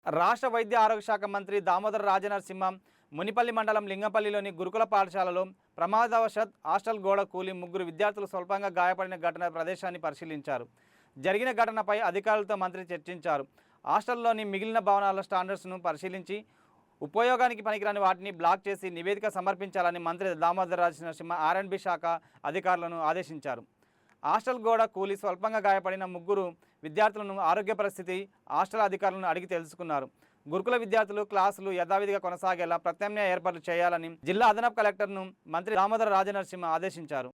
రాష్ట్ర వైద్య ఆరోగ్య శాఖ మంత్రి దామోదర రాజనరసింహ మునిపల్లి మండలం లింగంపల్లిలోని గురుకుల పాఠశాలలో ప్రమాదవశాత్ హాస్టల్ గోడ కూలి ముగ్గురు విద్యార్థులు స్వల్పంగా గాయపడిన ఘటన ప్రదేశాన్ని పరిశీలించారు. జరిగిన ఘటనపై అధికారులతో మంత్రి చర్చించారు. హాస్టల్లోని మిగిలిన భవనాల స్టాండర్డ్స్ను పరిశీలించి ఉపయోగానికి పనికిరాని వాటిని బ్లాక్ చేసి నివేదిక సమర్పించాలని మంత్రి దామోదర రాజనరసింహ ఆర్ఎండ్బి శాఖ అధికారులను ఆదేశించారు. హాస్టల్ గోడ కూలి స్వల్పంగా గాయపడిన ముగ్గురు విద్యార్థులను ఆరోగ్య పరిస్థితి హాస్టల్ అధికారులను అడిగి తెలుసుకున్నారు. గురుకుల విద్యార్థులు క్లాసులు యథావిధిగా కొనసాగేలా ప్రత్యామ్నాయ ఏర్పాట్లు చేయాలని జిల్లా అదనపు కలెక్టర్ను మంత్రి దామోదర రాజనరసింహ ఆదేశించారు.